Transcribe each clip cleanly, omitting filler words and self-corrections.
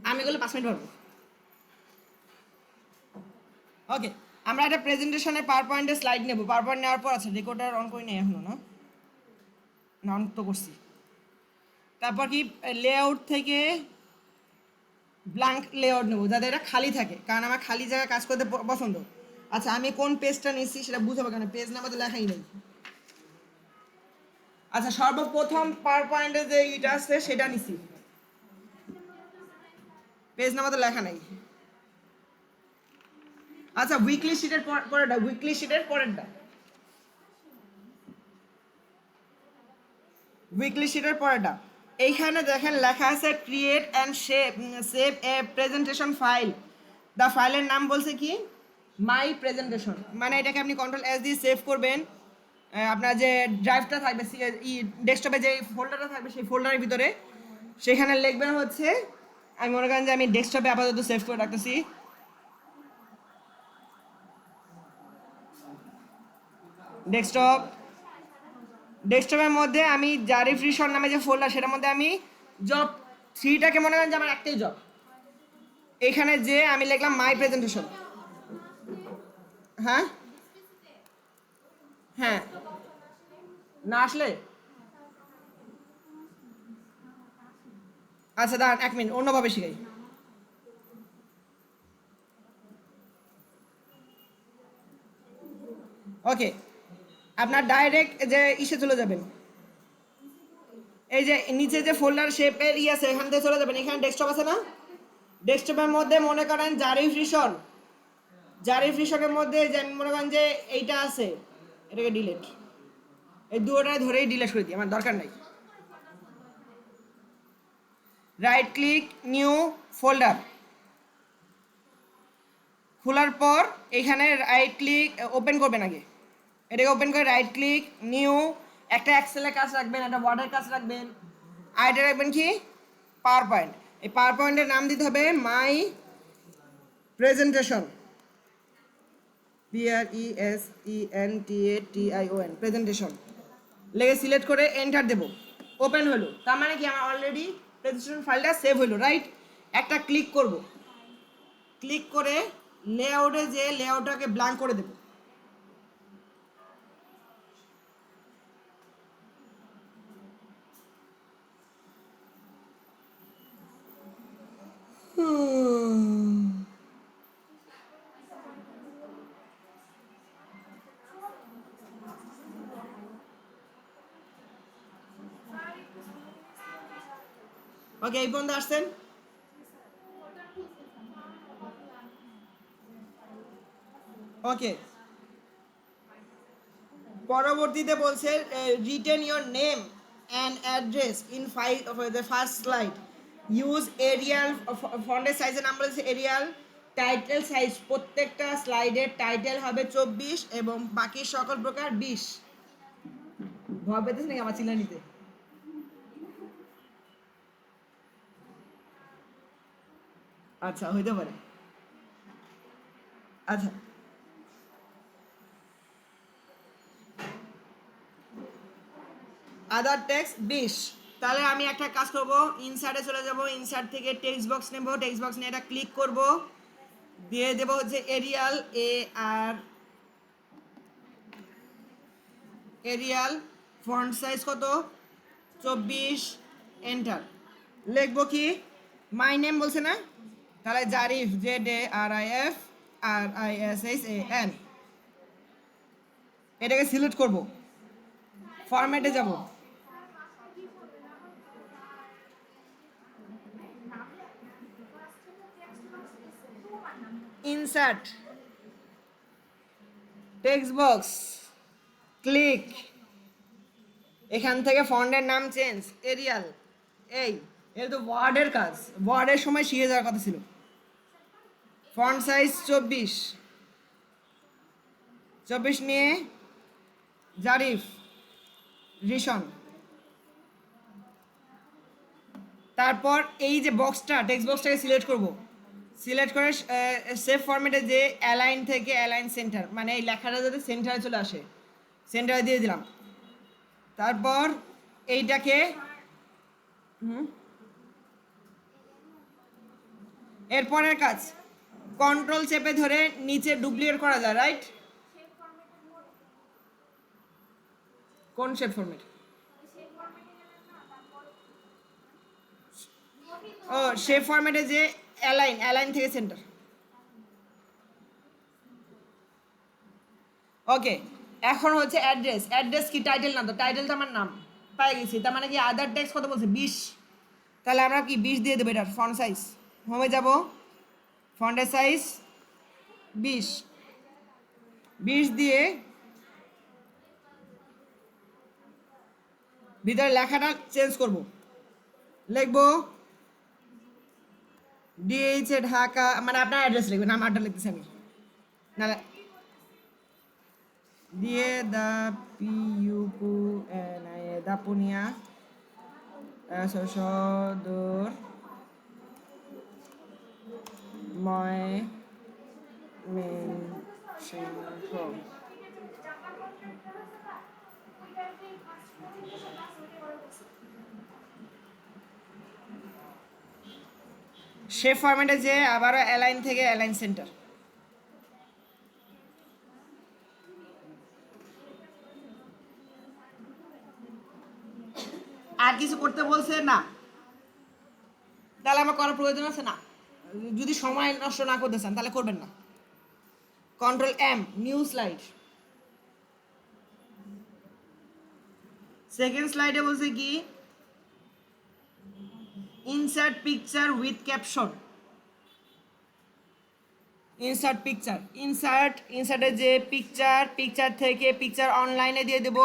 আমি এগুলো 5 মিনিট পারবো। ওকে, আমরা একটা প্রেজেন্টেশনের পাওয়ার পয়েন্টের স্লাইড নেব। পাওয়ার পয়েন্ট নেওয়ার পর আছে রেকর্ডার অন করি নেই এখনো, না না অন তো করছি। তারপর কি লেআউট থেকে ব্ল্যাঙ্ক লেআউট নেবো, যাতে এটা খালি থাকে, কারণ আমার খালি জায়গায় কাজ করতে পছন্দ। আচ্ছা, আমি কোন পেজটা নিচ্ছি সেটা বুঝাবো, কেন পেজ নাম্বার তো লেখাই নেই। আচ্ছা, সর্বপ্রথম পাওয়ার পয়েন্টে যে ইটা আছে সেটা নিচ্ছি, পেজ নাম্বার তো লেখা নাই। আচ্ছা, উইকলি শিটের পরেরটা, উইকলি শিটের পরেরটা, উইকলি শিটের পরেরটা। এইখানে দেখেন লেখা আছে create and save A presentation file. The ফাইলের নাম বলছে কি মাই প্রেজেন্টেশন, মানে এটাকে আপনি কন্ট্রোল এস দিয়ে সেভ করবেন। আপনার যে ড্রাইভটা থাকবে, ডেস্কটপে যে ফোল্ডারটা থাকবে সেই ফোল্ডারের ভিতরে সেখানে লিখবেন হচ্ছে, আমি মনে করেন যে আমি ডেস্কটপে আপাতত সেভ করে রাখতেছি। ডেস্কটপের মধ্যে আমি জারিফ রিসন নামে যে ফোল্ডার, সেটার মধ্যে আমি জব 3টাকে মনে করেন যে আমার একটাই জব। এখানে যে আমি লিখলাম মাই প্রেজেন্টেশন। হ্যাঁ হ্যাঁ, না আসলে আচ্ছা দাঁড়ান 1 মিনিট, অন্যভাবে শিখাই। ওকে, আপনার ডাইরেক্ট যে ইসে চলে যাবেন, এই যে নিচে যে ফোল্ডার শেপের আছে এখান থেকে চলে যাবেন। এখানে ডেস্কটপ আছে না, ডেস্কটপের মধ্যে মনে করেন জারিফ রিসনের মধ্যে যে আমি মনে করেন যে এইটা আছে, এটাকে ডিলিট, এই দুটোটা ধরেই ডিলিট করে দিই, আমার দরকার নাই। রাইট ক্লিক নিউ ফোল্ডার, খোলার পর এখানে রাইট ক্লিক ওপেন করবেন আগে, এটাকে ওপেন করে রাইট ক্লিক নিউ, একটা এক্সেলের কাজ রাখবেন, একটা ওয়ার্ডের কাজ রাখবেন, আর এটা রাখবেন কি পাওয়ার পয়েন্ট। এই পাওয়ার পয়েন্টের নাম দিতে হবে মাই প্রেজেন্টেশন, PRESENTATION, প্রেজেন্টেশন লেগে সিলেক্ট করে এন্টার দেবো। ওপেন হলো, তার মানে কি আমার অলরেডি প্রেজেন্টেশন ফাইলটা সেভ হলো, রাইট। একটা ক্লিক করব, ক্লিক করে লেআউটে যে লেআউটটাকে ব্ল্যাঙ্ক করে দেবো। ওকে, এই পর্যন্ত আসছেন। ওকে, পরবর্তীতে বলছে written your name and address in file of the first slide, use Arial ফন্টের সাইজের নাম বলেছে এরিয়াল, টাইটেল সাইজ প্রত্যেকটা স্লাইডের টাইটেল হবে 24 এবং বাকি সকল প্রকার 20। ভয় পেতেছে নাকি আমার চিল্লা নিতে? আচ্ছা, হইতে পারে। আচ্ছা, আদার টেক্সট 20। তাহলে আমি একটা কাজ করব, ইনসার্টে চলে যাব, ইনসার্ট থেকে টেক্সট বক্স নেব, টেক্সট বক্স নিয়ে এটা ক্লিক করব, দিয়ে দেব হচ্ছে এরিয়াল এরিয়াল, ফন্ট সাইজ কত 24, এন্টার। লিখবো কি মাই নেম বলছে না, তাহলে জারিফ, ZARIF এটাকে সিলেক্ট করব, ফরম্যাটে যাব, ইনসার্ট, টেক্সট বক্স, ক্লিক, এখান থেকে ফন্টের নাম চেঞ্জ, এরিয়াল। এই এটা তো ওয়ার্ডের কাজ, ওয়ার্ডের সময় শিখে যাওয়ার কথা ছিল। ফন্ট সাইজ 24 নিয়ে জারিফ রিশন, তারপর এই যে বক্সটা টেক্সট বক্সটাকে সিলেক্ট করব, সিলেক্ট করে সেভ ফরম্যাটে যে অ্যালাইন থেকে অ্যালাইন সেন্টার, মানে এই লেখাটা যাতে সেন্টারে চলে আসে, সেন্টারে দিয়ে দিলাম। তারপর এইটাকে এরপরের কাজ কন্ট্রোল চেপে ধরে নিচে ডুপ্লিকেট করা যায়, রাইট? কোন শেপ ফরম্যাট? ও শেপ ফরম্যাটে যে অ্যালাইন থেকে সেন্টার। ওকে, এখন হচ্ছে অ্যাড্রেস কি টাইটেল না? তো টাইটেল তো আমার নাম পাই গেছি, তার মানে কি আদার টেক্সট কত বলছে 20, তাহলে আমরা কি 20 দিয়ে দেবো এটার ফন্ট সাইজ। হোমে যাব, ফন্টের সাইজ 20 দিয়ে ভিতরে লেখাটা চেঞ্জ করব, লিখব ডিএইচ ঢাকা, মানে আপনার অ্যাড্রেস লিখবেন, আমারটা লিখতেছি আমি, না দিয়ে দা পিউপু দাপুনিয়া সদর ময়মনসিংহ। শেপ ফরম্যাটে যে আবারও অ্যালাইন থেকে অ্যালাইন সেন্টার। আর কিছু করতে বলছে না, তাহলে আমার করার প্রয়োজন আছে না। যদি সময় নষ্ট না করতে চান তাহলে করবেন না। Control M, new slide. Second স্লাইডে বলছে কি ইনসার্ট পিকচার উইথ ক্যাপশন। ইনসার্টে যে পিকচার থেকে পিকচার অনলাইনে দিয়ে দেব,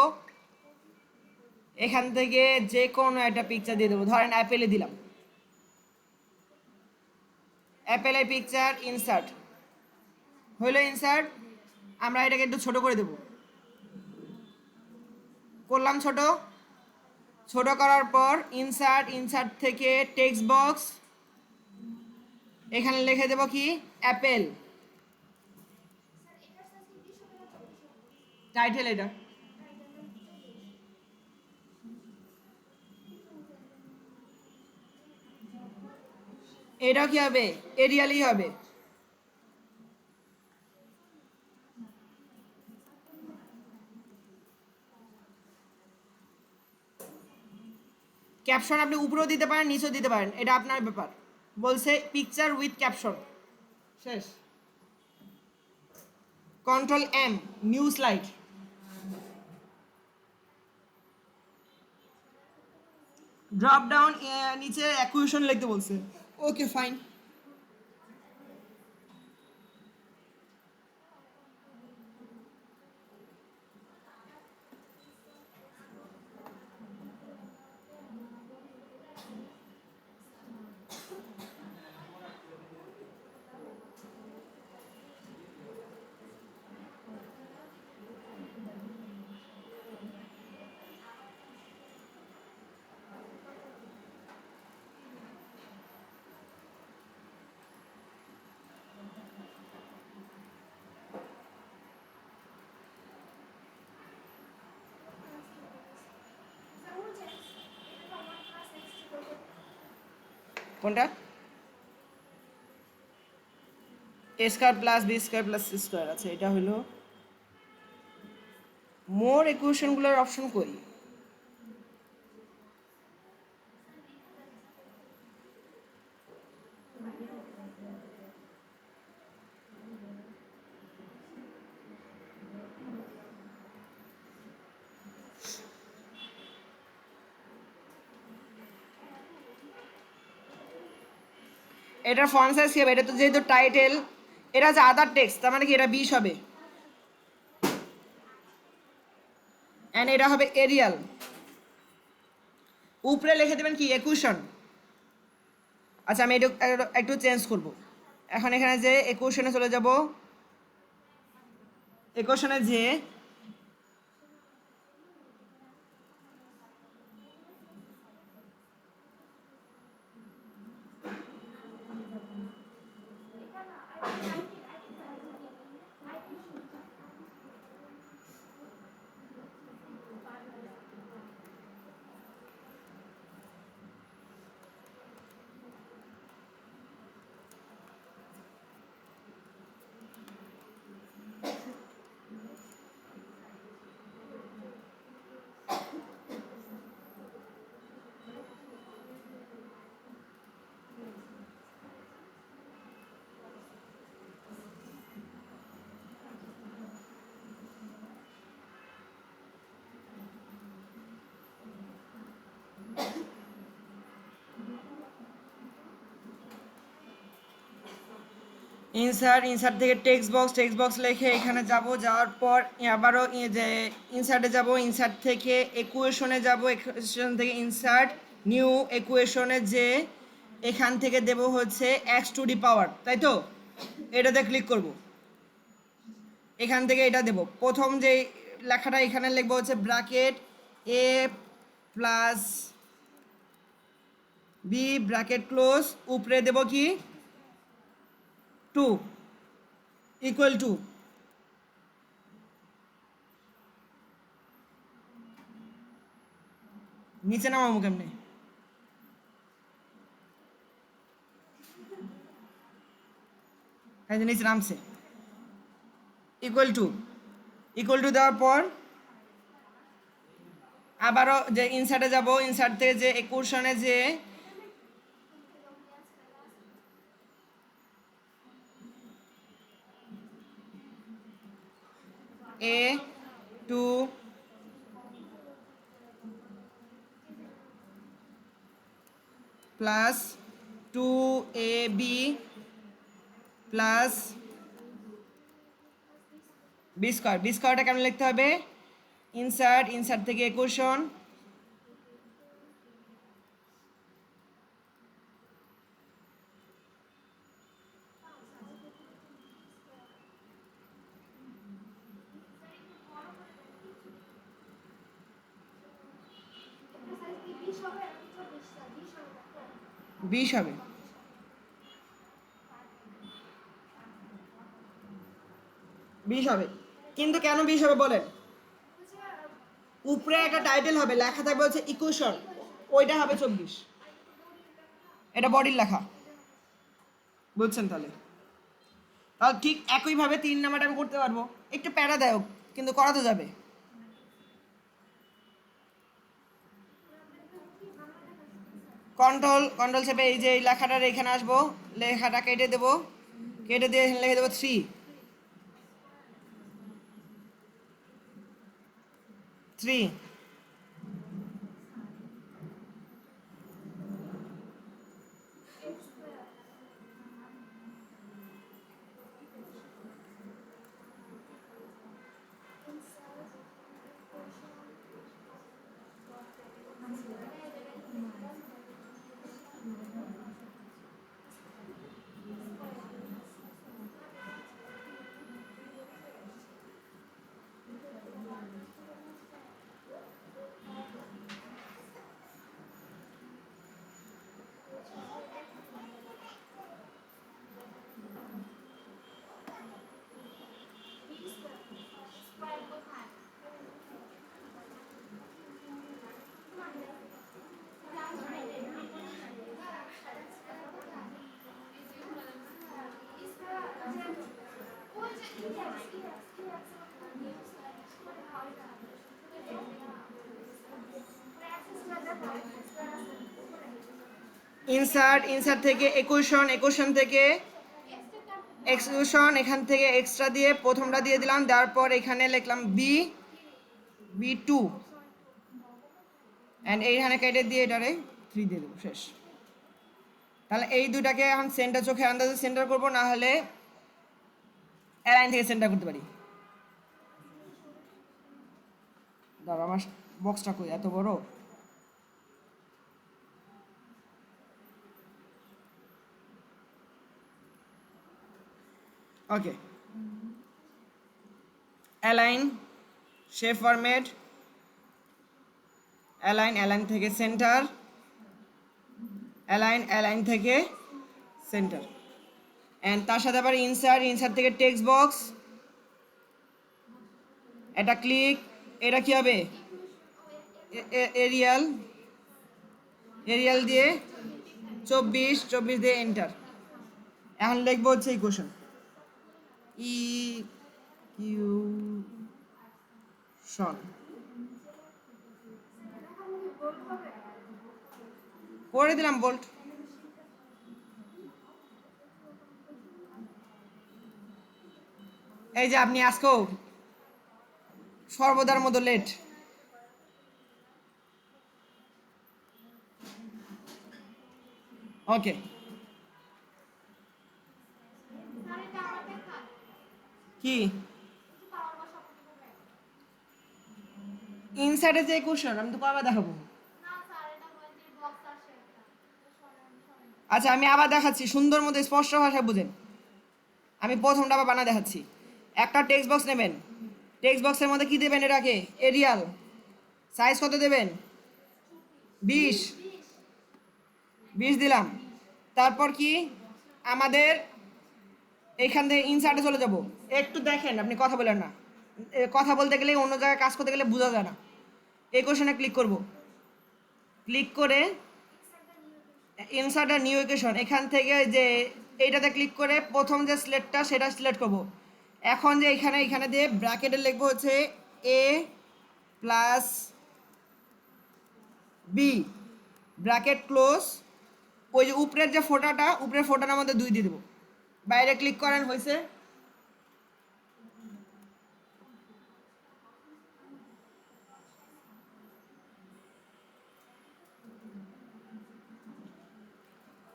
এখান থেকে যে কোনো একটা পিকচার দিয়ে দেবো, ধরেন অ্যাপেলে দিলাম, অ্যাপেলের পিকচার ইনসার্ট হইলো। আমরা এটাকে একটু ছোট করে দেব, করলাম ছোট করার পর ইনসার্ট থেকে টেক্সট বক্স, এখানে লিখে দেব কি অ্যাপেল, টাইটেল এটাও কি হবে, এরিয়ালই হবে। ক্যাপশন আপনি উপরেও দিতে পারেন, নিচেও দিতে পারেন, এটা আপনার ব্যাপার। বলছে পিকচার উইথ ক্যাপশন, শেষ। Control M, new slide. Drop down নিচে অ্যাকুয়েশন লিখতে বলছে, ওকে ফাইন। কোনটা? A square plus B square plus C square আছে, এটা হলো মোর ইকুয়েশনগুলোর অপশন কই? এটার ফন্ট সাইজ কি হবে? এটা তো যেহেতু টাইটেল, এটা হচ্ছে আদার টেক্সট, তার মানে কি এটা 20 হবে, অ্যান্ড এটা হবে এরিয়াল। উপরে লিখে দেবেন কি ইকুয়েশন। আচ্ছা আমি একটু চেঞ্জ করব, এখন এখানে যে ইকুয়েশনে চলে যাব, ইকুয়েশনে যে ইনসার্ট থেকে টেক্সট বক্স লিখে এখানে যাব, যাওয়ার পর আবারও যে ইনসার্টে যাব, ইনসার্ট থেকে ইকুয়েশনে যাব, ইকুয়েশন থেকে ইনসার্ট নিউ ইকুয়েশনে যে এখান থেকে দেব হচ্ছে এক্স টু দি পাওয়ার, তাই তো? এটাতে ক্লিক করব, এখান থেকে এটা দেব। প্রথম যে লেখাটা এখানে লিখবো হচ্ছে ব্র্যাকেট এ প্লাস বি ব্র্যাকেট ক্লোজ, উপরে দেব কি 2 ইকুয়াল টু, নিচে নামাবো কেমনে, এই যে নিচে নামছে, ইকুয়াল টু দেওয়ার পর আবারও যে ইনসার্টে যাব, ইনসার্ট থেকে যে ইকুয়েশনে যে A two plus 2ab plus B স্কোয়ারটা কেমন লিখতে হবে, ইনসার্ট থেকে ইকুয়েশন বিশ হবে, কিন্তু কেন 20 হবে বলেন? উপরে একটা টাইটেল হবে, লেখা থাকবে হচ্ছে ইকুয়েশন, ওইটা হবে 24, এটা বডির লেখা, বুঝছেন? তাহলে ঠিক একইভাবে 3 নাম্বারটা আমি করতে পারবো, একটু প্যারাদায়ক কিন্তু করা তো যাবে। কন্ট্রোল চেপে এই যে এই লেখাটার এখানে আসবো, লেখাটা কেটে দেবো, কেটে দিয়ে এখানে লিখে দেবো 3। ইনসার্ট থেকে ইকুয়েশন থেকে এক্সক্লুশন, এখান থেকে এক্সট্রা দিয়ে প্রথমটা দিয়ে দিলাম, দেওয়ার পর এখানে লিখলাম B2 অ্যান্ড এইখানে কেটে দিয়ে এটারে 3 দিয়ে দেবো, শেষ। তাহলে এই দুটাকে এখন সেন্টার, চোখে আন্দাজে সেন্টার করবো, না হলে অ্যালাইন থেকে সেন্টার করতে পারি। দাঁড়া, আমার বক্সটা কই এত বড়, ওকে। অ্যালাইন, শেপ ফরম্যাট, অ্যালাইন থেকে সেন্টার, অ্যালাইন থেকে সেন্টার, অ্যান্ড তার সাথে আবার ইনসার্ট থেকে টেক্সট বক্স, এটা ক্লিক, এটা কি হবে এরিয়াল দিয়ে 24 দিয়ে এন্টার। এখন লিখবো হচ্ছে ইকুয়েশন ইকুয়েশন, করে দিলাম বোল্ট। এই যে আপনি আজকেও সর্বদার মতো লেট। ওকে, কি ইনসাইডে যে কোশ্চেন আমি তো কয়বার দেখাবো। আচ্ছা আমি আবার দেখাচ্ছি, সুন্দর মতো স্পষ্ট ভাষায় বুঝেন। আমি প্রথমটা আবার বানা দেখাচ্ছি। একটা টেক্সট বক্স নেবেন, টেক্সট বক্সের মধ্যে কি দেবেন, এটাকে এরিয়াল, সাইজ কত দেবেন, 20 20 দিলাম। তারপর কি আমাদের এইখান থেকে ইনসার্টে চলে যাব। একটু দেখেন, আপনি কথা বলেন না, কথা বলতে গেলে অন্য জায়গায় কাজ করতে গেলে বোঝা যায় না। এই কোশ্চেনে ক্লিক করব, ক্লিক করে ইনসার্ট আ নিউ ইকুয়েশন, এখান থেকে যে এইটাতে ক্লিক করে প্রথম যে সিলেক্টটা সেটা সিলেক্ট করব। এখন যে এখানে এখানে দিয়ে ব্র্যাকেটে লিখবো হচ্ছে এ প্লাস বি, ব্র্যাকেট ক্লোজ, ওই যে উপরের যে ফোটাটা, উপরের ফোটার মধ্যে 2 দিয়ে দেবো। বাইরে ক্লিক করেন, হয়েছে।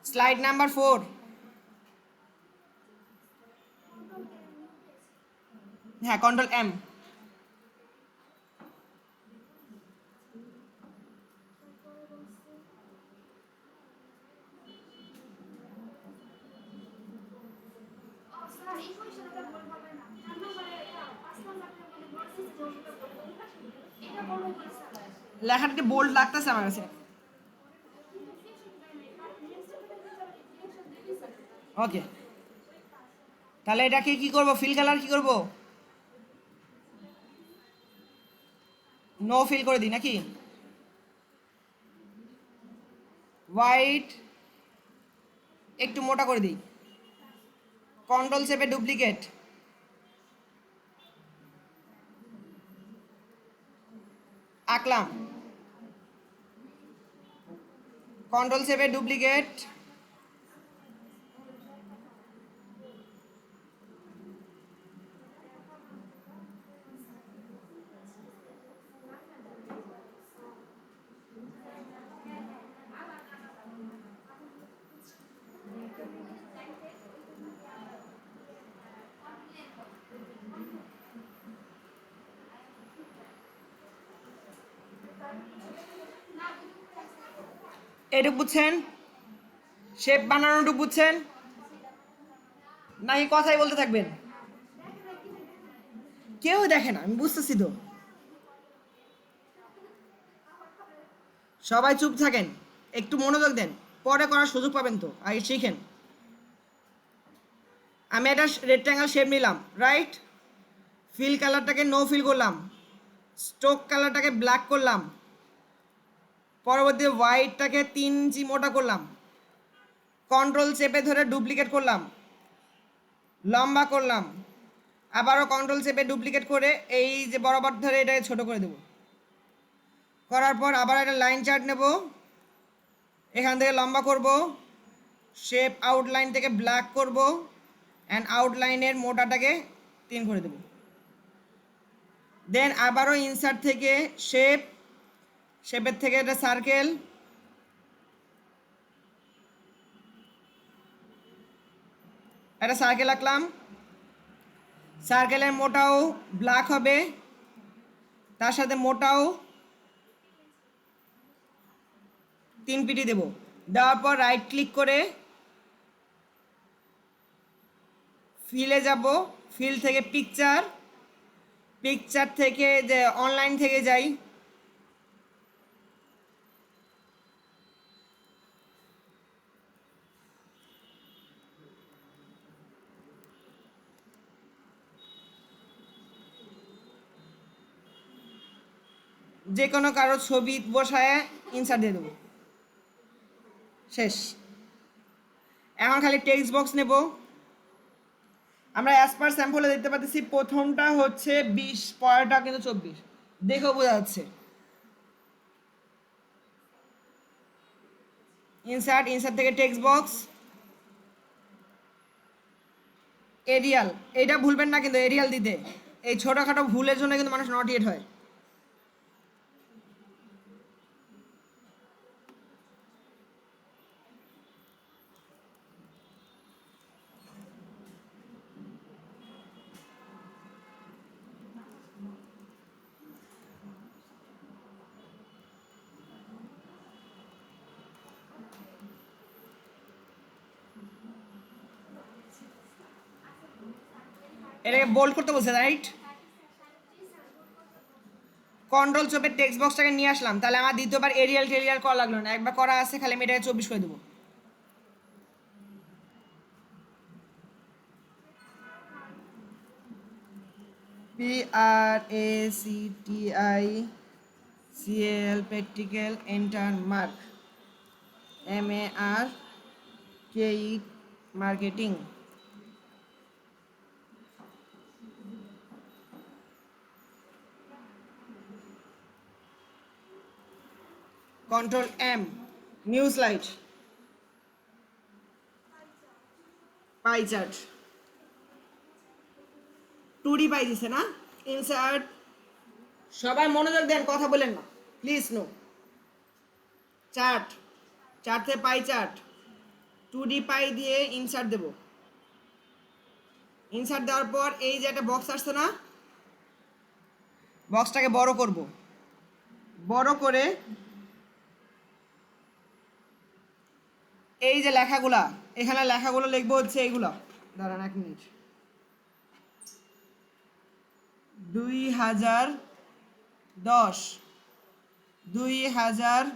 স্লাইড নাম্বার 4, হ্যাঁ কন্ট্রোল এম। লেখাটা বোল্ড লাগতেছে আমার কাছে। ওকে, তাহলে এটাকে কি করব, ফিল কালার কি করব, নো ফিল করে দিই নাকি, হোয়াইট একটু মোটা করে দিই, কন্ট্রোল চেপে ডুপ্লিকেট, আঁকলাম, কন্ট্রোল চেপে ডুপ্লিকেট, এটুকু বুঝছেন, শেপ বানানোটুকু বুঝছেন নাকি কথাই বলতে থাকবেন? কেউ দেখে না, আমি বুঝতেছি তো। সবাই চুপ থাকেন, একটু মনোযোগ দেন, পরে করার সুযোগ পাবেন তো, আগে শিখেন। আমি একটা রেক্ট্যাঙ্গেল শেপ নিলাম, রাইট, ফিল কালারটাকে নো ফিল করলাম, স্ট্রোক কালারটাকে ব্ল্যাক করলাম, পরবর্তী হোয়াইটটাকে 3 ইঞ্চি মোটা করলাম, কন্ট্রোল চেপে ধরে ডুপ্লিকেট করলাম, লম্বা করলাম, আবারও কন্ট্রোল চেপে ডুপ্লিকেট করে এই যে বরাবর ধরে এটাকে ছোট করে দেব। করার পর আবার একটা লাইন চার্ট নেব, এখান থেকে লম্বা করব, শেপ আউটলাইন থেকে ব্ল্যাক করব, অ্যান্ড আউটলাইনের মোটাটাকে 3 করে দেব। দেন আবারও ইনসার্ট থেকে শেপ, শেপের থেকে একটা সার্কেল, একটা সার্কেল আঁকলাম, সার্কেলের মোটাও ব্ল্যাক হবে, তার সাথে মোটাও 3 পিটি দেব। দেওয়ার পর রাইট ক্লিক করে ফিলে যাব, ফিল থেকে পিকচার, পিকচার থেকে যে অনলাইন থেকে যাই, যে কোনো কারো ছবি বসায় ইনসার্ট দিয়ে দেবো, শেষ। এখন খালি টেক্সট বক্স নেব। আমরা অ্যাজ পার স্যাম্পলে দেখতে পাচ্ছি প্রথমটা হচ্ছে 20, পরেরটা কিন্তু 24, দেখেও বোঝা যাচ্ছে। ইনসার্ট, ইনসার্ট থেকে টেক্সট বক্স, এরিয়াল, এইটা ভুলবেন না কিন্তু এরিয়াল দিতে, এই ছোটোখাটো ভুলের জন্য কিন্তু মানুষ নট ইয়েট হয়। এটাকে বোল্ড করতে বলছে, রাইট? কন্ট্রোল চোপের টেক্সট বক্সটাকে নিয়ে আসলাম, তাহলে আমার দ্বিতীয়বার এরিয়াল টেরিয়াল করা লাগলো না, একবার করা আছে, খালি আমি এটাকে 24 করে দেবো। PRACTICAL practical enter mark MARKE marketing. Control M new slide, pie chart, 2D পাই দিছে না? ইনসার্ট, সবাই মনোযোগ দেন, কথা বলেন না প্লিজ, নো। চার্ট, চার্টে পাই চার্ট, 2D পাই দিয়ে ইনসার্ট দেব। ইনসার্ট দেওয়ার পর এই যে একটা বক্স আসছে না, বক্সটাকে বড় করব, বড় করে এই যে লেখাগুলা, এখানে লেখাগুলো লিখবো হচ্ছে এইগুলা, দাঁড়ান 1 মিনিট, 2010, 2011,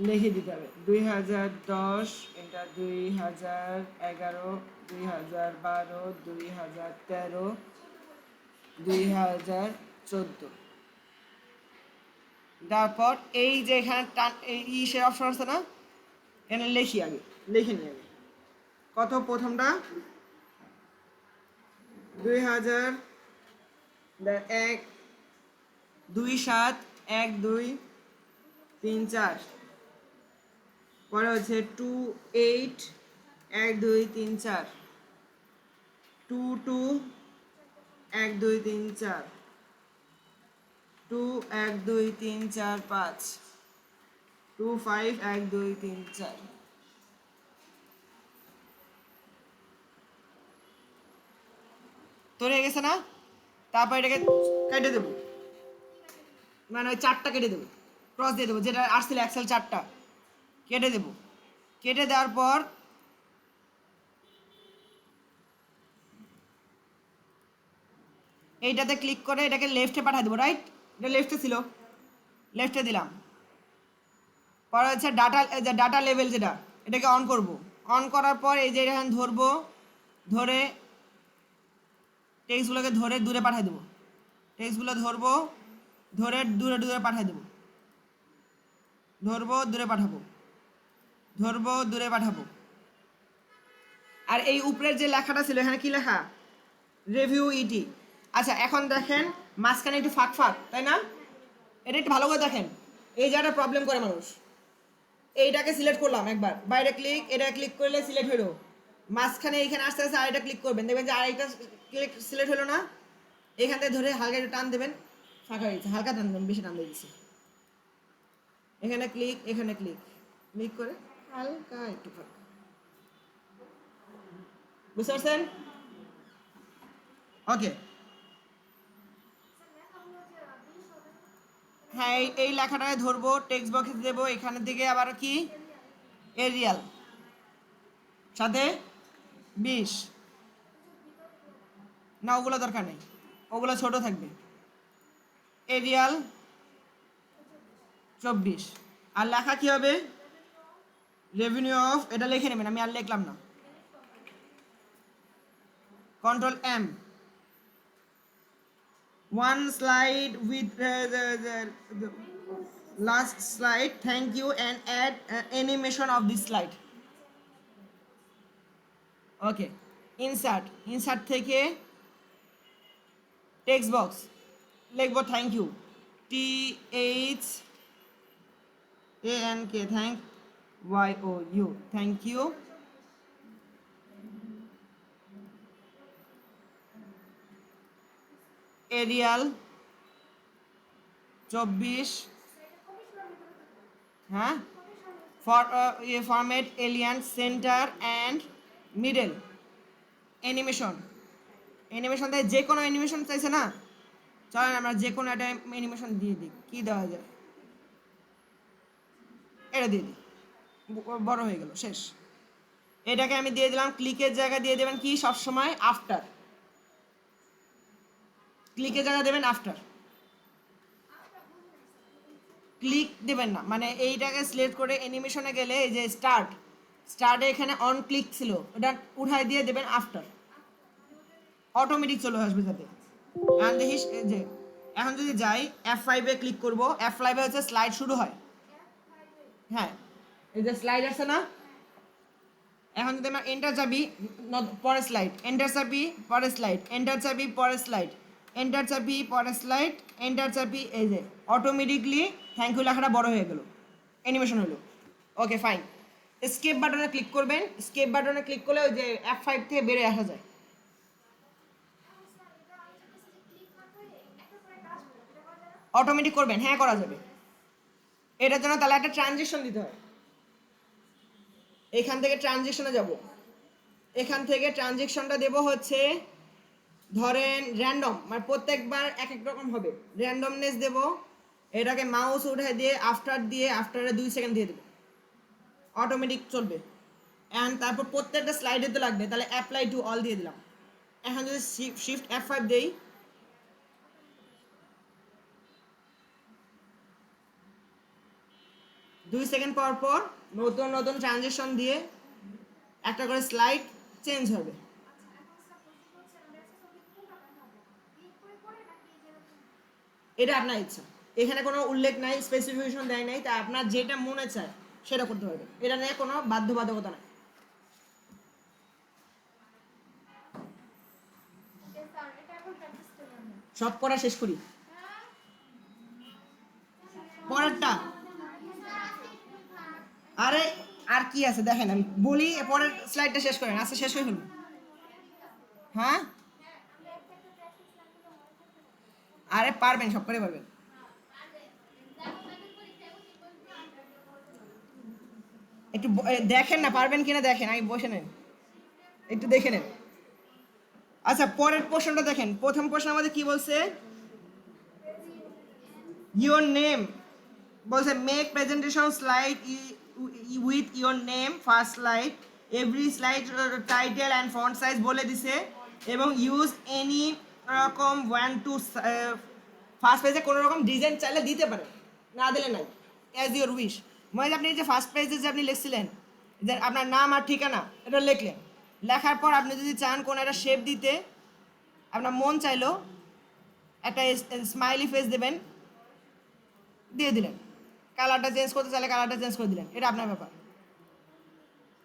লিখে দিতে হবে 2010, এটা 2011, 2012, 2013, 2014। তারপর এই যে এখানে এই ইসের অপশন আছে না, এখানে লিখি আগে, লিখে নিই আগে কত, প্রথমটা 2001, 27, 1, 2, 3, 4, পরে হচ্ছে 28, 1, 2, 3, 4, 22, 1, 2, 3, 4, 2, 1, 2, 3, 4, 5, 25, 1, 2, 3, 4। তৈরি হয়ে গেছে না? তারপর এটাকে কেটে দেবো, মানে ওই চারটা কেটে দেবো, ক্রস দিয়ে দেবো, যেটা আসছিল এক্সেল চারটা কেটে দেবো। কেটে দেওয়ার পর এইটাতে ক্লিক করে এটাকে লেফটে পাঠিয়ে দেবো, রাইট? এটা লেফটে ছিল, লেফটে দিলাম। পরে হচ্ছে ডাটা লেভেল, যেটা এটাকে অন করব। অন করার পর এই যে এখানে ধরবো, ধরে টেক্সটগুলোকে ধরে দূরে পাঠিয়ে দেবো, টেক্সটগুলো ধরবো, ধরে দূরে দূরে পাঠিয়ে দেবো, ধরবো দূরে পাঠাবো, ধরবো দূরে পাঠাবো। আর এই উপরের যে লেখাটা ছিল, এখানে কি লেখা? রিভিউ ইটি। আচ্ছা, এখন দেখেন মাঝখানে একটু ফাঁক ফাঁক, তাই না? এটা একটু ভালো করে দেখেন, এই জায়গাটা প্রবলেম করে মানুষ। এইটাকে সিলেক্ট করলাম একবার, বাইরে ক্লিক, এটা ক্লিক করলে সিলেক্ট হলো, মাঝখানে এইখানে আস্তে আস্তে আরেকটা ক্লিক করবেন, দেখবেন যে আরেকটা ক্লিক সিলেক্ট হলো না, এখান থেকে ধরে হালকা একটু টান দেবেন, ফাঁকা হয়ে গেছে, হালকা টান দেবেন, বেশি টান দিয়ে দিচ্ছি। এখানে ক্লিক, এখানে ক্লিক, ক্লিক করে হালকা একটু ফাঁকা, বুঝতে পারছেন? ওকে, হ্যাঁ এই লেখাটাকে ধরবো, টেক্সট বক্সে দেবো, এখানের দিকে আবার কি এরিয়াল সাথে 20, না ওগুলো দরকার নেই, ওগুলো ছোট থাকবে, এরিয়াল 24। আর লেখা কি হবে? রেভিনিউ অফ, এটা লিখে নেবেন, আমি আর লিখলাম না। Control M, one slide with the last slide, thank you, and add animation of this slide. Okay, insert থেকে টেক্সট বক্স লিখবো thank you, THANK, thank, YOU, thank you. Arial 24, হ্যাঁ format align centre and middle animation. Animation থেকে যে কোনো animation চাইছে না, চলেন আমরা যে কোনো একটা অ্যানিমেশন দিয়ে দিই। কী দেওয়া যায়, এটা দিয়ে দিই, বড় হয়ে গেল, শেষ। এটাকে আমি দিয়ে দিলাম, ক্লিকের জায়গা দিয়ে দেবেন কি সবসময় আফটার, ক্লিকের জায়গা দেবেন আফটার, ক্লিক দেবেন না, মানে এইটাকে সিলেক্ট করে অ্যানিমেশনে গেলে এই যে স্টার্টে এখানে অন ক্লিক ছিল, ওটা উঠাই দিয়ে দেবেন আফটার, অটোমেটিক চলে আসবে যাতে। এখন দেখিস যে এখন যদি যাই F5-এ ক্লিক করব, F5-এ হচ্ছে স্লাইড শুরু হয়। হ্যাঁ, এই যে স্লাইড আছে না, এখন যদি আমরা এন্টার চাপি পরের স্লাইড, এন্টার চাপি পরের স্লাইড, এন্টার চাপি পরের স্লাইড, এন্টার চাপি পরের স্লাইড, এন্টার চাপি, এই যে অটোমেটিকলি থ্যাংক ইউ লেখাটা বড় হয়ে গেল, অ্যানিমেশন হলো। Okay fine. স্কেপ বাটনে ক্লিক করবেন, স্কেপ বাটনে ক্লিক করলে ওই যে F5 থেকে বেরিয়ে আসা যায়। অটোমেটিক করবেন, হ্যাঁ করা যাবে। এটার জন্য তাহলে একটা ট্রানজিশন দিতে হয়। এখান থেকে ট্রানজিশনে যাব, এখান থেকে ট্রানজিশনটা দেব হচ্ছে ধরেন র্যান্ডম, মানে প্রত্যেকবার এক এক রকম হবে, র্যান্ডমনেস দেব। এটাকে মাউস উঠে দিয়ে আফটার দিয়ে আফটারে 2 সেকেন্ড দিয়ে দেবো, অটোমেটিক চলবে। অ্যান্ড তারপর প্রত্যেকটা স্লাইডে তো লাগবে, তাহলে অ্যাপ্লাই টু অল দিয়ে দিলাম। এখন যদি শিফট F5 দেই, 2 সেকেন্ড পর পর নতুন নতুন ট্রানজিশন দিয়ে একটা করে স্লাইড চেঞ্জ হবে। এটা আপনার ইচ্ছা, এখানে কোনো উল্লেখ নাই, স্পেসিফিকেশন দেয় নাই, তাই আপনার যেটা মনে চায় সেটা করতে পারবে, এটা নিয়ে কোনো বাধ্যবাধকতা নাই। সব পড়া শেষ করি, পরেরটা। আরে আর কি আছে দেখেন, আমি বলি পরের স্লাইডটা শেষ করেন, আচ্ছা শেষ হয়ে ফেলুন। হ্যাঁ, আরে পারবেন, সব করে পারবেন। একটু দেখেন না পারবেন কিনা, দেখেন আগে বসে নেন, একটু দেখে নেন। আচ্ছা পরের প্রশ্নটা দেখেন, প্রথম প্রশ্ন আমাদের কি বলছে, ইওর নেম বলছে make presentation slide with your name first slide, every slide title and font size বলে দিছে, এবং ইউজ এনি রকম 1 to ফার্স্ট পেজে কোনো রকম ডিজাইন চাইলে দিতে পারেন, না দিলে নাই, অ্যাজ ইউর উইশ। মানে আপনি যে ফার্স্ট পেজে যে আপনি লিখছিলেন যে আপনার নাম আর ঠিকানা, এটা লিখলেন, লেখার পর আপনি যদি চান কোনো একটা শেপ দিতে, আপনার মন চাইলো একটা স্মাইলি ফেস দেবেন, দিয়ে দিলেন, কালারটা চেঞ্জ করতে চাইলে কালারটা চেঞ্জ করে দিলেন, এটা আপনার ব্যাপার।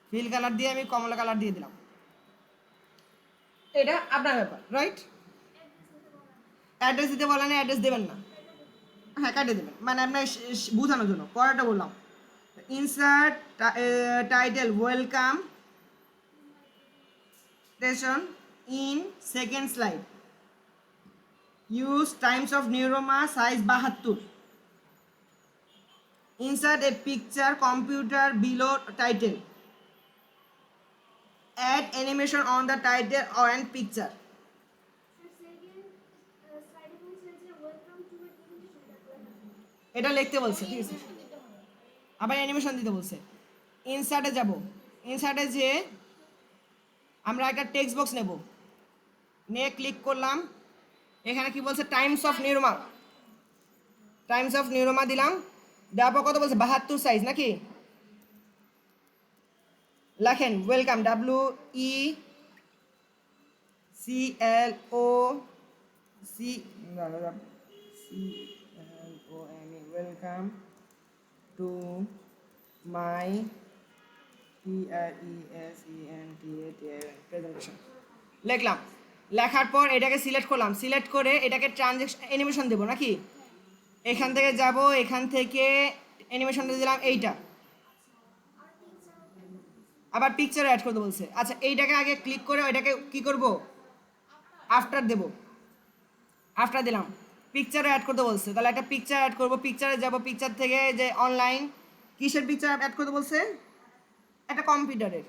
ফিল কালার দিয়ে আমি কমলা কালার দিয়ে দিলাম, এটা আপনার ব্যাপার, রাইট। অ্যাড্রেস দিতে বলেন, অ্যাড্রেস দেবেন না, হ্যাঁ কাটে দেবেন, মানে আপনার বোঝানোর জন্য। পরেরটা বললাম, insert title welcome station in second slide, use Times of neuroma size 72, insert a picture computer below title, add animation on the title and picture. এটা লিখতে বলছে, ঠিক আছে, আবার অ্যানিমেশন দিতে বলছে। ইনসার্টে যাব, ইনসার্টে যে আমরা একটা টেক্সট বক্স নেব, নিয়ে ক্লিক করলাম, এখানে কি বলছে Times of neuroma, Times of neuroma দিলাম, দেওয়ার পর কত বলছে 72 সাইজ নাকি, লেখেন welcome WECLOME welcome to my presentation লিখলাম। লেখার পর এটাকে সিলেক্ট করলাম, সিলেক্ট করে এটাকে ট্রানজেকশন অ্যানিমেশন দেবো নাকি, এখান থেকে যাব, এখান থেকে অ্যানিমেশনটা দিলাম এইটা, আবার পিকচার অ্যাড করতে বলছে। আচ্ছা এইটাকে আগে ক্লিক করে ওইটাকে কি করব, আফটার দেব, আফটার দিলাম, পিকচার অ্যাড করতে বলছে, তাহলে একটা পিকচার অ্যাড করব, পিকচারে যাব, পিকচার থেকে যে অনলাইন কিসের পিকচার অ্যাড করতে বলছে? একটা কম্পিউটারের,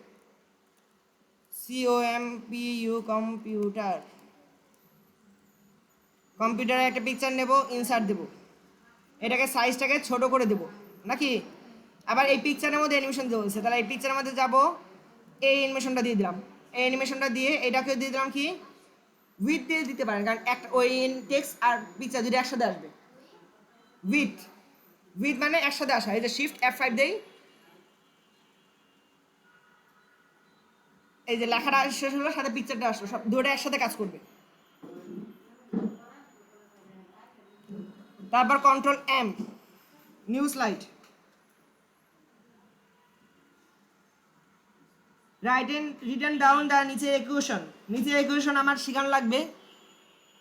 COMPU, কম্পিউটার। কম্পিউটারে একটা পিকচার নেব, ইনসার্ট দেব, এটাকে সাইজটাকে ছোট করে দেব নাকি? আবার এই পিকচারের মধ্যে অ্যানিমেশন দিতে বলছে, তাহলে এই পিকচারের মধ্যে যাব, এই অ্যানিমেশনটা দিয়ে দিলাম, এই অ্যানিমেশনটা দিয়ে এটাকে দিয়ে দিলাম কি উইথ দিয়ে দিতে পারেন, কারণ একটা ওই টেক্সট আর পিকচার দুটো একসাথে আসবে। উইথ, উইথ মানে একসাথে আসা। এই যে শিফট F5 দেই, এই যে লেখাটা শেষ হলো, সাথে পিকচারটা আসলো, সব দুটো একসাথে কাজ করবে। তারপর control M, new slide. Return down the নিচে ইকুয়েশন। নিচে ইকুয়েশন আমার শিখানো লাগবে,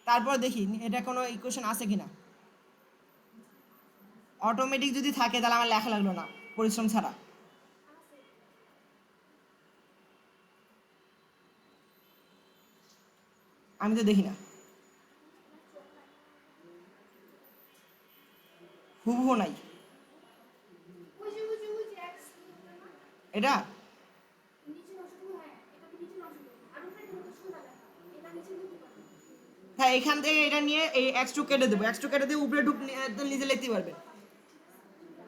তারপর দেখি এটা কোনো ইকুয়েশন আছে কিনা। অটোমেটিক যদি থাকে তাহলে আমার লেখা লাগলো না পরিশ্রম ছাড়া। আমি তো দেখি না, হুবহু নাই এটা। হ্যাঁ, এখান থেকে এটা নিয়ে এই X2 কেটে দেবো, X2 কেটে দিয়ে উপরে নিজে লিখতে পারবেন।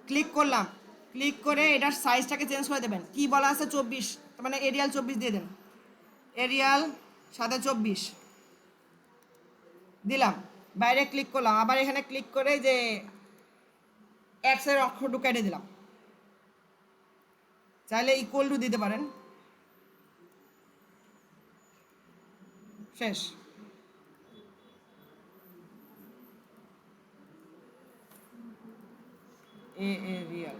ক্লিক করলাম, ক্লিক করে এটার সাইজটাকে চেঞ্জ করে দেবেন। কি বলা আছে 24, মানে এরিয়াল 24 দিয়ে দেন, এরিয়াল সাথে 24 দিলাম। বাইরে ক্লিক করলাম, আবার এখানে ক্লিক করে যে X এর অক্ষরটুকু কেটে দিলাম। চাইলে ইকুয়াল টু দিতে পারেন। শেষ। এরিয়াল,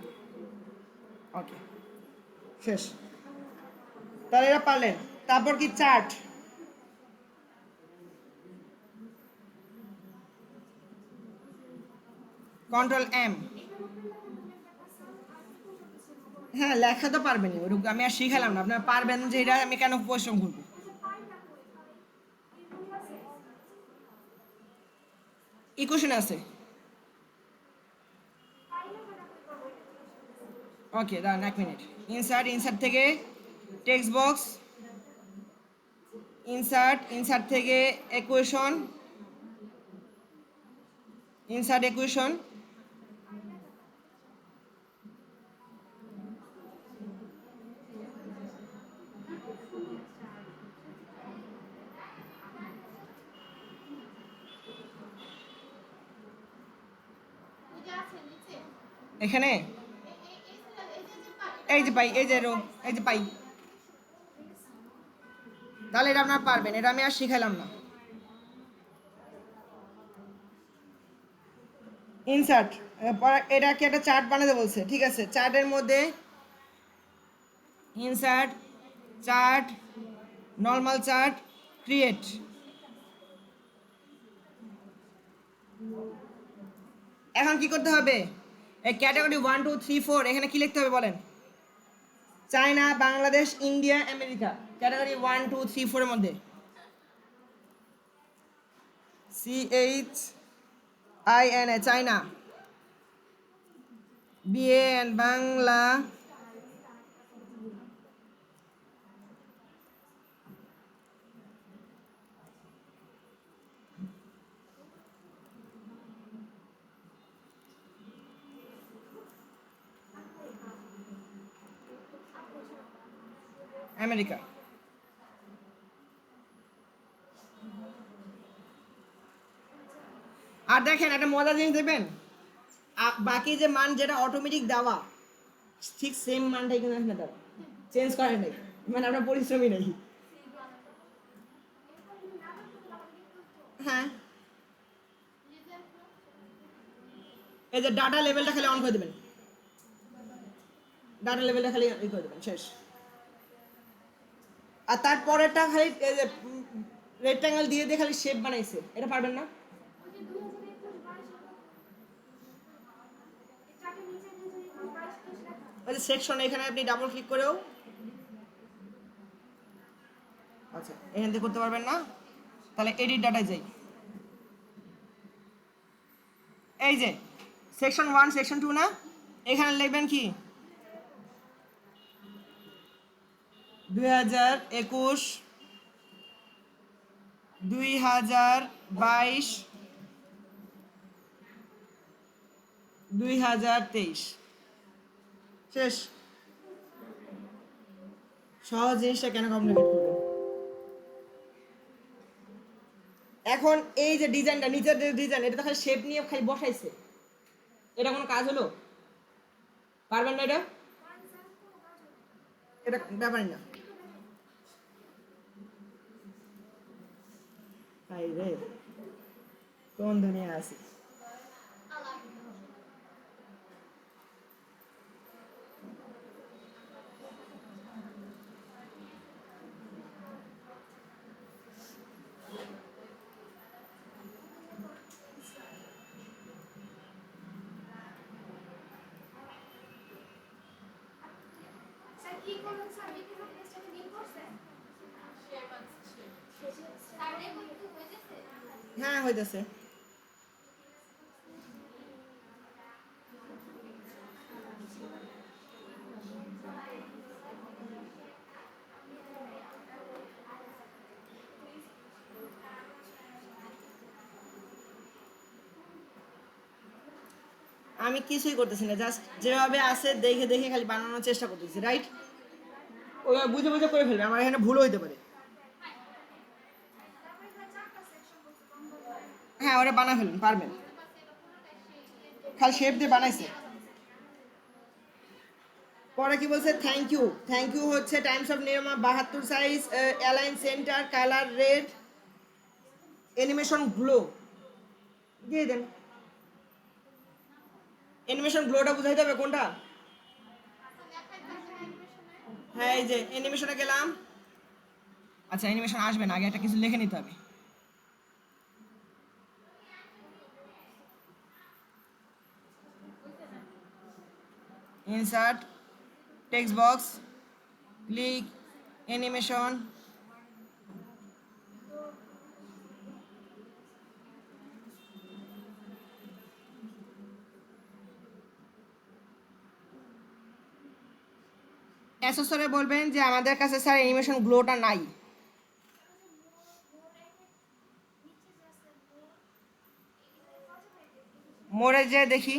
ওকে, শেষ। তাহলে এটা পারলেন। তারপর কি চার্ট, কন্ট্রোল M। হ্যাঁ, লেখা তো পারবেনই, ওরকম আমি আর শিখালাম না, আপনারা পারবেন যে এটা আমি কেন পরিশ্রম করবো। ইকুয়েশন আছে, ওকে দাঁড়ান 1 মিনিট। ইনসার্ট, ইনসার্ট থেকে টেক্সট বক্স, ইনসার্ট, ইনসার্ট থেকে ইকুয়েশন, ইনসার্ট ইকুয়েশন, এখানে এই যে পাই, এই যে রো, এই যে পাই। তাহলে এটা আপনারা পারবেন, এটা আমি আর শিখাইলাম না। ইনসার্ট, এটা কি একটা চার্ট বানাতে বলছে, ঠিক আছে। চার্টের মধ্যে insert, chart, normal chart, create. এখন কি করতে হবে? এই ক্যাটাগরি 1 2 3 4 এখানে কি লিখতে হবে বলেন? China, Bangladesh, India, America, category 1 2 3 4 এর মধ্যে CHINA, China, BAN, Bangla, America. আর দেখেন একটা মজার জিনিস দেখবেন, বাকি যে মান যেটা অটোমেটিক দেওয়া ঠিক সেম মানটাই কিন্তু এখানে দেওয়া, চেঞ্জ করে নাই, মানে আপনার পরিশ্রমই নেই। হ্যাঁ, এই যে ডাটা লেভেলটা খালি অন করে দেবেন, ডাটা লেভেলটা খালি ই করে দেবেন, শেষ। আর তারপরেরটা খালি এই যে রেক্ট্যাঙ্গেল দিয়ে দিয়ে খালি শেপ বানাইছে, এটা পারবেন না। ওই যে সেকশন, এখানে আপনি ডাবল ক্লিক করেও, আচ্ছা এখান থেকে করতে পারবেন না, তাহলে এডিট ডাটায় যাই। এই যে সেকশন 1 সেকশন 2 না, এখানে লিখবেন কি 2021, 2022, 2023 শেষ। সহজ জিনিসটা কেন কমপ্লিকেট করবেন? এখন এই যে ডিজাইনটা, নিচের যে ডিজাইন, এটা তো খালি শেপ নিয়ে খালি বসাইছে, এটা কোনো কাজ হলো? পারবেন না এটা? এটা ব্যাপারই না। হাই রে, কোন দুনিয়া আছে? হ্যাঁ হইতেছে। আমি কিছুই করতেছি না, জাস্ট যেভাবে আছে দেখে দেখে খালি বানানোর চেষ্টা করতেছি, রাইট? ওইভাবে বুঝে বুঝে করে ফেলবে, আমার এখানে ভুল হইতে পারে। হ্যাঁ, ওরা বানা ফেলুন, পারবেন। খালি শেপ দিয়ে বানাইছে। পরে কি বলছে? Thank you. থ্যাংক ইউ হচ্ছে টাইমস অফ নিয়মা 72 size, align centre, colour red, animation glow দিয়ে দেন। অ্যানিমেশন গ্লোটা বুঝাইতে হবে কোনটা? হ্যাঁ, এই যে অ্যানিমেশনে গেলাম। আচ্ছা, অ্যানিমেশন আসবে না, আগে একটা কিছু লিখে নিতে হবে। Insert, text box, click, animation. অ্যাসেসরে বলবেন যে আমাদের কাছে স্যার অ্যানিমেশন গ্লোটা নাই। মোড়ে যে দেখি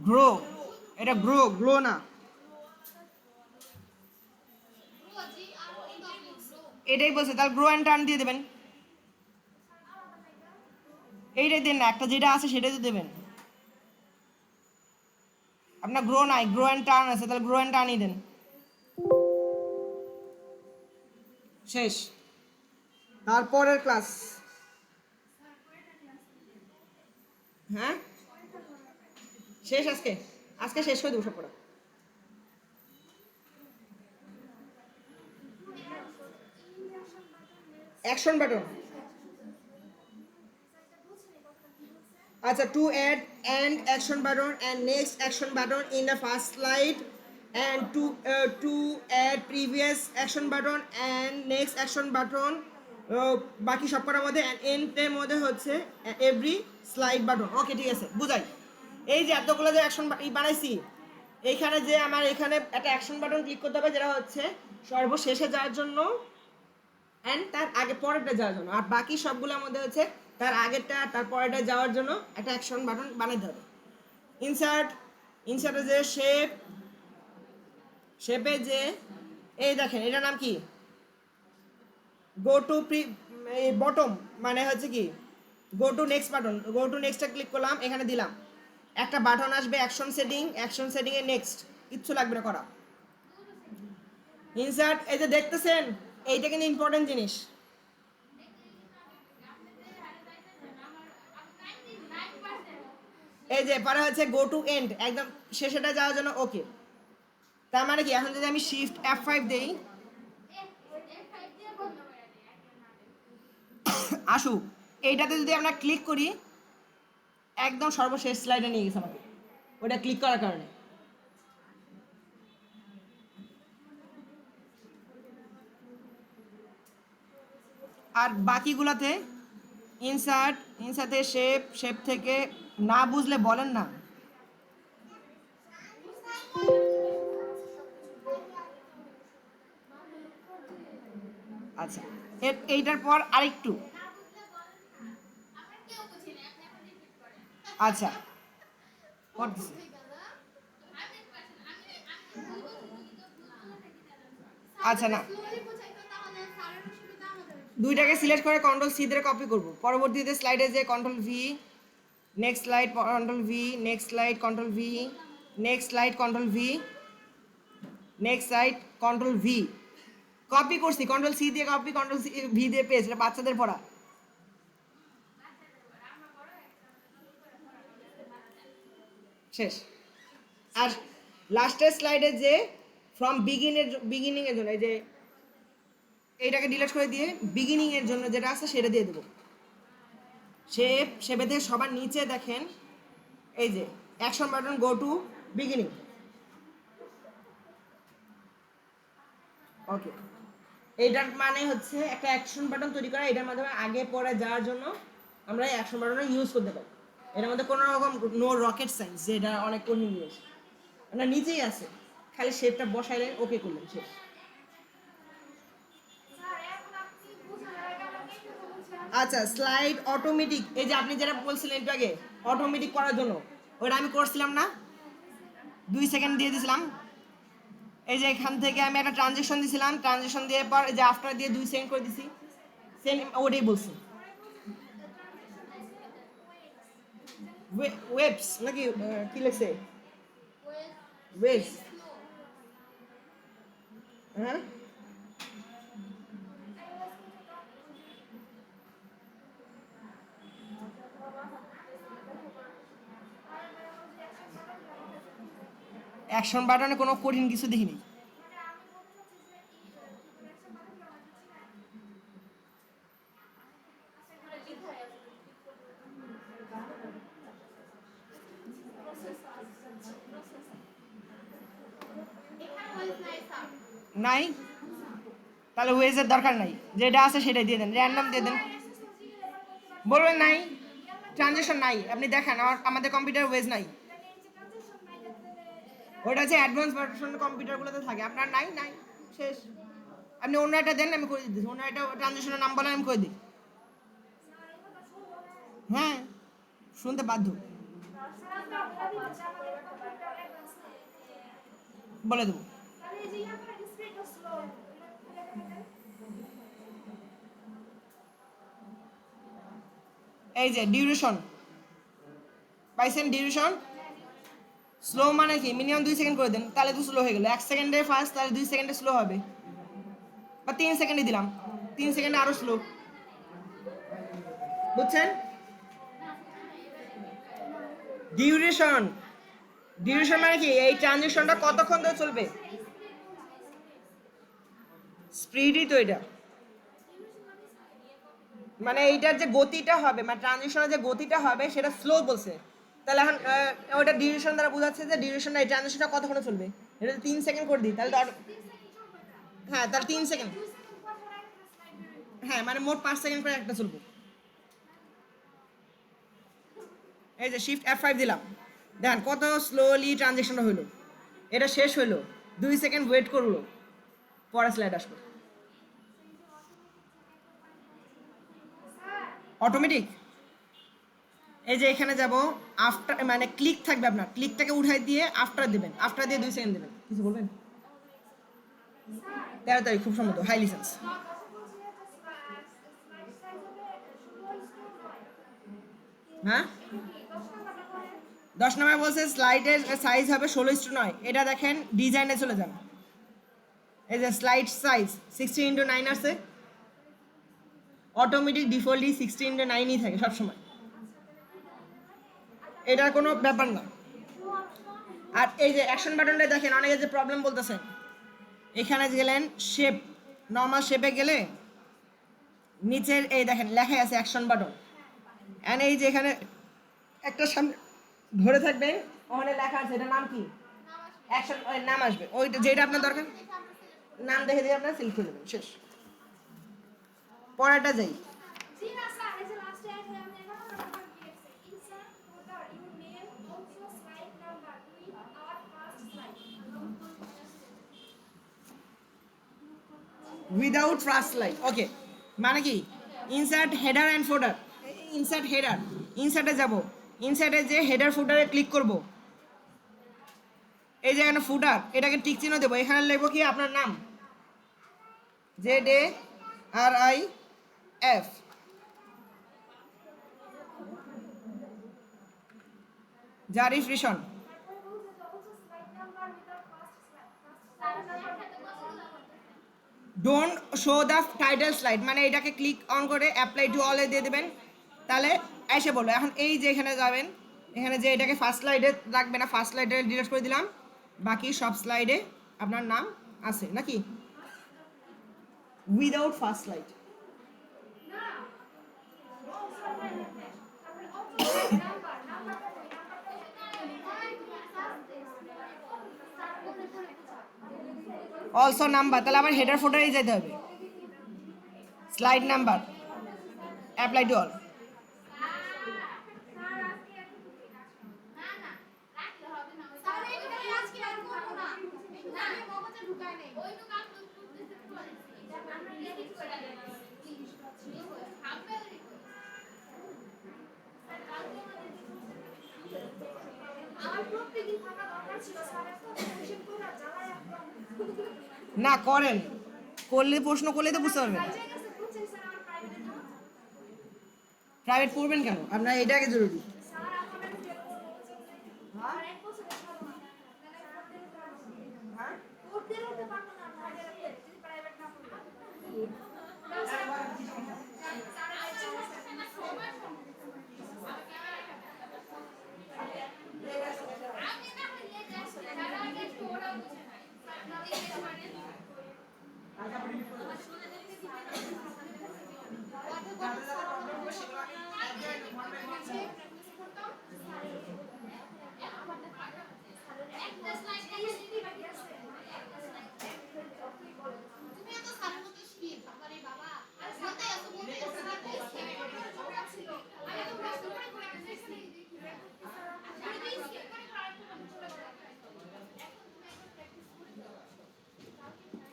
গ্রো, এটা গ্রো, গ্লো না। এটাই বলছে, তাহলে গ্রো অ্যান্ড টার্ন দিয়ে দেবেন। এইটাই দেন না, একটা যেটা আছে সেটাই তো দেবেন। আপনার গ্রো নাই, গ্রো অ্যান্ড টার্ন আছে, তাহলে গ্রো অ্যান্ড টার্নই দেন। শেষ। তারপরের ক্লাস। হ্যাঁ শেষ আজকে, আজকে শেষ করে দেবো সব পড়া। Action button. আচ্ছা, to add and action button and next action button in the first slide and to add previous action button and next action button, বাকি সব করার মধ্যে and end এর মধ্যে হচ্ছে every slide button। ওকে, ঠিক আছে, বুঝাই। এই যে এতগুলো যে অ্যাকশন বানাইছি, এইখানে যে আমার এখানে একটা অ্যাকশন বাটন ক্লিক করতে হবে যেটা হচ্ছে সর্বশেষে যাওয়ার জন্য অ্যান্ড তার আগে পরেরটা যাওয়ার জন্য, আর বাকি সবগুলোর মধ্যে হচ্ছে তার আগেরটা তার পরেরটা যাওয়ার জন্য একটা অ্যাকশন বাটন বানাইতে হবে। ইনসার্ট, ইনসার্টে যে শেপ, শেপে যে এই দেখেন এটার নাম কি? গো টু বটম, মানে হচ্ছে কি go to next button. Go to নেক্সটটা ক্লিক করলাম, এখানে দিলাম একটা বাটন আসবে অ্যাকশন সেটিং, অ্যাকশন সেটিংয়ে নেক্সট, কিচ্ছু লাগবে না করা। ইনসার্ট, এই যে দেখতেছেন এইটা কিন্তু ইম্পর্টেন্ট জিনিস। এই যে পরে হচ্ছে গো টু এন্ড, একদম শেষেটা যাওয়ার জন্য ওকে। তার মানে কি, এখন যদি আমি শিফট F5 দেই, আসুক, এইটাতে যদি আমরা ক্লিক করি একদম সর্বশেষ স্লাইডে নিয়ে গেছে আমাকে, ওটা ক্লিক করার কারণে। আর বাকিগুলোতে ইনসার্ট, ইনসার্টে শেপ, শেপ থেকে না বুঝলে বলেন না। আচ্ছা, এইটার পর আরেকটু। আচ্ছা, করতেছি। আচ্ছা না, দুইটাকে সিলেক্ট করে কন্ট্রোল সি দিয়ে কপি করব। পরবর্তীতে স্লাইডে যে control V, next slide control V, next slide control V, next slide control V, next slide control V. Copy করছি, কন্ট্রোল সি দিয়ে কপি, কন্ট্রোল ভি দিয়ে পেস্ট। এটা বাচ্চাদের পড়া। শেষ। আর লাস্টের স্লাইডে যে ফ্রম বিগিনিং এর জন্য এই যে এইটাকে ডিলিট করে দিয়ে বিগিনিং এর জন্য যেটা আছে সেটা দিয়ে দেবো। শেপে থেকে সবার নিচে দেখেন এই যে action button, go to beginning. Okay, এইটার মানে হচ্ছে একটা অ্যাকশন বাটন তৈরি করা। এটার মাধ্যমে আগে পরে যাওয়ার জন্য আমরা এই অ্যাকশন বাটনটা ইউজ করতে পারি। এটার মধ্যে কোনো রকম নো রকেট সায়েন্স, যেটা অনেক কঠিন জিনিস। আমরা নিচেই আছে, খালি শেপটা বসাইলেন, ওকে করলেন, শেষ। আচ্ছা, স্লাইড অটোমেটিক, এই যে আপনি যেটা বলছিলেন একটু আগে অটোমেটিক করার জন্য, ওটা আমি করছিলাম না, 2 সেকেন্ড দিয়ে দিছিলাম। এই যে এখান থেকে আমি একটা ট্রানজেকশন দিছিলাম, ট্রানজেকশন দিয়ে পর এই যে আফটার দিয়ে 2 সেকেন্ড করে দিছি, সেম ওটাই বলছি। ওয়েবস নাকি কি লেখছে? ওয়েবস। হ্যাঁ, অ্যাকশন বাটনে কোনো কঠিন কিছু দেখিনি। নাই, তাহলে ওয়েজের দরকার নাই, যেটা আছে সেটাই দিয়ে দেন, র্যান্ডম দিয়ে দেন। বলবেন নাই, ট্রানজেকশন নাই, আপনি দেখেন আমাদের কম্পিউটার ওয়েজ নাই। ওটা হচ্ছে অ্যাডভান্স ভার্সন কম্পিউটারগুলোতে থাকে, আপনার নাই, নাই, শেষ। আপনি অন্য একটা দেন, আমি করে দিচ্ছি। অন্য একটা ট্রানজেকশনের নাম বলেন, আমি করে দিই। হ্যাঁ, শুনতে বাধ্য, বলে দেবো। এই যে ডিউরেশন পাইছেন, ডিউরেশন স্লো মানে কি, মিনিমাম 2 সেকেন্ড করে দেন, তাহলে তো স্লো হয়ে গেল। 1 সেকেন্ডে ফাস্ট, তাহলে 2 সেকেন্ডে স্লো হবে, বা 3 সেকেন্ডে দিলাম, 3 সেকেন্ডে আরো স্লো। বুঝছেন? ডিউরেশন, ডিউরেশন মানে কি, এই ট্রানজিশনটা কতক্ষণ ধরে চলবে। স্পিডই তো এটা, মানে এইটার যে গতিটা হবে, মানে ট্রানজিশনের যে গতিটা হবে সেটা স্লো বলছে। তাহলে এখন ওটা ডিউরেশন দ্বারা বোঝাচ্ছে যে ডিউরেশনটা, এই ট্রানজিশনটা কতক্ষণে চলবে। এটা 3 সেকেন্ড করে দিই তাহলে তো হ্যাঁ, তাহলে 3 সেকেন্ড। হ্যাঁ, মানে মোট 5 সেকেন্ড করে একটা চলবে। এই যে শিফট F5 দিলাম, দেখেন কত স্লোলি ট্রানজিশনটা হইলো। এটা শেষ হইলো, 2 সেকেন্ড ওয়েট করলো, পরে স্লাইড আসবে। অটোমেটিক। এই যে এখানে যাব, আফটার মানে ক্লিক থাকবে, আপনার ক্লিকটাকে উঠাই দিয়ে আফটার দেবেন, আফটার দিয়ে 2 সেকেন্ড দেবেন। কিছু বলবেন? তাড়াতাড়ি, খুব সম্ভবত হাই লিসেন্স। হ্যাঁ, 10 নম্বর বলছে স্লাইডের সাইজ হবে 16:9। এটা দেখেন ডিজাইনে চলে যান, এই যে স্লাইড সাইজ 16:9 আছে। অটোমেটিক ডিফল্টলি 16:9ই থাকে সবসময়, এটার কোনো ব্যাপার না। আর এই যে অ্যাকশন বাটনটা দেখেন, অনেকে যে প্রবলেম বলতেছেন, এখানে গেলেন শেপ, নর্মাল শেপে গেলে নিচের এই দেখেন লেখা আছে অ্যাকশন বাটন, এন্ড এই যে এখানে একটা সামনে ধরে থাকবেন, ওখানে লেখা আছে, এটা নাম কি, অ্যাকশন, ওই নাম আসবে, ওইটা যেটা আপনার দরকার নাম দেখে দিয়ে আপনার সিলেক্ট করে দেবেন, শেষ। পরেরটা যাই। Without first line. ওকে, মানে কি insert header and folder, insert header, ইনসার্টে যাব, ইনসার্টে যে হেডার ফোল্ডারে ক্লিক করব, এই যে এখানে ফুটার, এটাকে টিক চিহ্ন দেবো, এখানে লিখবো কি আপনার নাম, ZARIF, Zarif Rishon. Don't show the title slide, মানে এটাকে ক্লিক অন করে অ্যাপ্লাই টু অলে দিয়ে দেবেন, তাহলে এসে বলবো। এখন এই যে এখানে যাবেন, এখানে যে এটাকে ফার্স্ট স্লাইডে রাখবে না, ফার্স্ট স্লাইডে ডিলিট করে দিলাম, বাকি সব স্লাইডে আপনার নাম আছে নাকি without first slide. Also number, তাহলে আবার হেডার ফোল্ডারেই যেতে হবে, slide number, apply to all. না করেন, করলে প্রশ্ন করলে তো বুঝতে পারবেন। প্রাইভেট পড়বেন কেন, আপনার এটাকে জরুরি।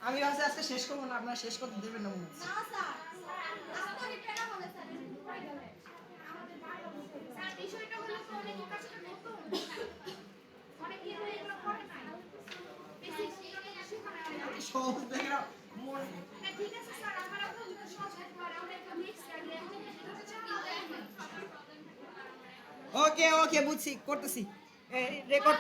আমি ভাবছি আজকে শেষ করবো না, আপনারা শেষ করতে দেবেন না মনে হচ্ছে। ওকে ওকে বুঝছি, করতেছি রেকর্ড।